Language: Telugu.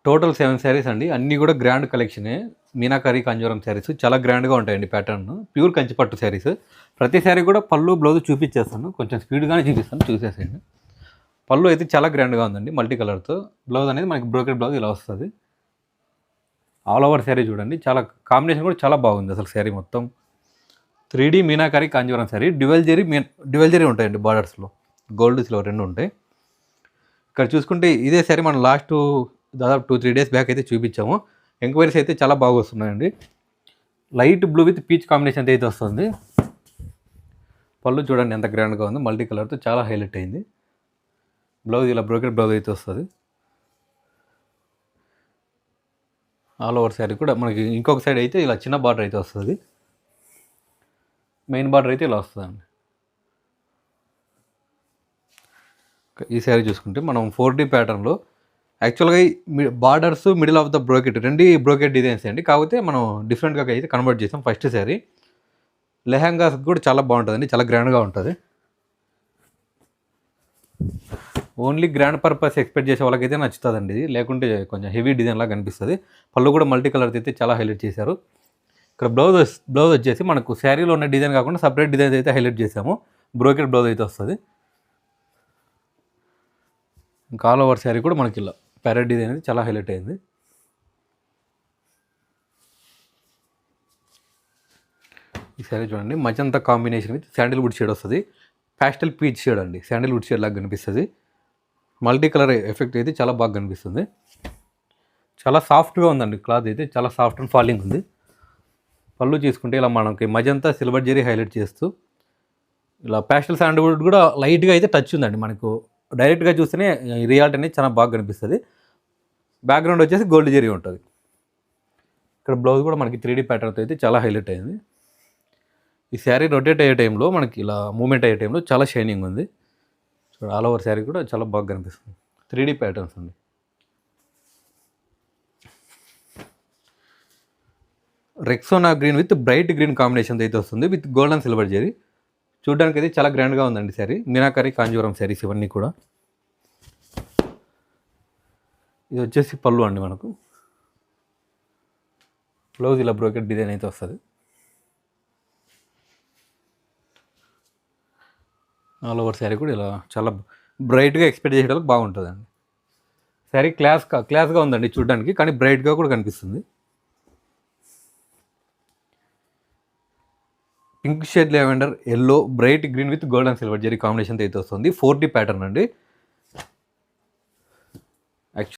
టోటల్ 7 శారీస్ అండి. అన్నీ కూడా గ్రాండ్ కలెక్షనే. మీనాకరి, కాంజీవరం శారీస్ చాలా గ్రాండ్‌గా ఉంటాయండి ప్యాటర్న్. ప్యూర్ కంచిపట్టు శారీస్. ప్రతి శారీ కూడా పళ్ళు, బ్లౌజ్ చూపిచ్చేస్తాను. కొంచెం స్పీడ్‌గానే చూపిస్తాను చూసేసేయండి. పళ్ళు అయితే చాలా గ్రాండ్‌గా ఉందండి మల్టీ కలర్‌తో. బ్లౌజ్ అనేది మనకి బ్రోకెడ్ బ్లౌజ్ ఇలా వస్తది. ఆల్ ఓవర్ శారీ చూడండి. చాలా కాంబినేషన్ కూడా చాలా బాగుంది అసలు శారీ మొత్తం. 3D మీనాకరి, కాంజీవరం శారీ. డ్యువల్ జరీ ఉంటాయండి బార్డర్స్‌లో. గోల్డ్, సిల్వర్ 2 ఉంటాయి. ఇక్కడ చూసుకుంటే ఇదే శారీ మనం దాదాపు 2-3 డేస్ బ్యాక్ అయితే చూపించాము. ఎంక్వైరీస్ అయితే చాలా బాగా వస్తున్నాయండి. Light blue with peach combination అయితే వస్తుంది. పళ్ళు చూడండి ఎంత గ్రాండ్‌గా ఉందో మల్టీ కలర్‌తో చాలా హైలైట్ అయింది. బ్లౌజ్ ఇలా బ్రోకెడ్ బ్లౌజ్ అయితే వస్తుంది. ఆల్ ఓవర్ శారీ కూడా మనకి ఇంకొక సైడ్ అయితే ఇలా చిన్న బార్డర్ అయితే వస్తుంది. మెయిన్ బార్డర్ అయితే ఇలా వస్తుందండి. ఈ శారీ చూసుకుంటే మనం 4D ప్యాటర్న్లో యాక్చువల్గా borders middle of the brocade brocade designs అండి. కాకపోతే మనం డిఫరెంట్గా అయితే కన్వర్ట్ చేసాం. ఫస్ట్ శారీ లెహంగాస్ కూడా చాలా బాగుంటుందండి. చాలా గ్రాండ్గా ఉంటుంది. ఓన్లీ గ్రాండ్ పర్పస్ ఎక్స్పెక్ట్ చేసే వాళ్ళకైతే నచ్చుతుందండి ఇది. లేకుంటే కొంచెం హెవీ డిజైన్ లాగా కనిపిస్తుంది. పళ్ళు కూడా మల్టీ కలర్ అయితే చాలా హైలైట్ చేశారు. ఇక్కడ బ్లౌజ్ వచ్చేసి మనకు శారీలో ఉన్న డిజైన్ కాకుండా సపరేట్ డిజైన్ అయితే హైలైట్ చేసాము. బ్రోకెట్ బ్లౌజ్ అయితే వస్తుంది. ఇంకా ఆల్ ఓవర్ శారీ కూడా మనకి ఇలా ప్యారెట్ డిజైన్ అనేది చాలా హైలైట్ అయింది. ఈ శారీ చూడండి magenta combination with Sandalwood shade వస్తుంది. ప్యాస్టల్ పీచ్ షేడ్ అండి. శాండిల్వుడ్ షేడ్ లాగా కనిపిస్తుంది. మల్టీ కలర్ ఎఫెక్ట్ అయితే చాలా బాగా కనిపిస్తుంది. చాలా సాఫ్ట్గా ఉందండి క్లాత్ అయితే. చాలా సాఫ్ట్ అండ్ ఫాలింగ్ ఉంది. పళ్ళు చూసుకుంటే ఇలా మనకి మజంతా సిల్వర్ జరీ హైలైట్ చేస్తూ ఇలా ప్యాస్టల్ శాండిల్వుడ్ కూడా లైట్గా అయితే టచ్ ఉందండి. మనకు డైరెక్ట్గా చూస్తేనే రియాలిటీ అనేది చాలా బాగా కనిపిస్తుంది. బ్యాక్గ్రౌండ్ వచ్చేసి గోల్డ్ జరీ ఉంటుంది. ఇక్కడ బ్లౌజ్ కూడా మనకి 3D ప్యాటర్న్తో అయితే చాలా హైలైట్ అయింది. ఈ శారీ రొటేట్ అయ్యే టైంలో మనకి ఇలా మూమెంట్ అయ్యే టైంలో చాలా షైనింగ్ ఉంది. చూడండి ఆల్ ఓవర్ శారీ కూడా చాలా బాగా కనిపిస్తుంది. 3D ప్యాటర్న్స్ అండి. Rexona green with bright green combination అయితే వస్తుంది with gold and silver zari. చూడడానికి అయితే చాలా గ్రాండ్గా ఉందండి శారీ. మీనాకరి, కాంజీవరం శారీస్ ఇవన్నీ కూడా. ఇది వచ్చేసి పళ్ళు అండి. మనకు బ్లౌజ్ ఇలా బ్రోకెట్ డిజైన్ అయితే వస్తుంది. ఆల్ ఓవర్ శారీ కూడా ఇలా చాలా బ్రైట్గా ఎక్స్పెక్ట్ చేసేటప్పుడు బాగుంటుందండి. శారీ క్లాస్గా ఉందండి చూడడానికి, కానీ బ్రైట్గా కూడా కనిపిస్తుంది. Pink shade lavender, yellow, bright green with gold and silver zari combination అయితే వస్తుంది. 4D ప్యాటర్న్ అండి.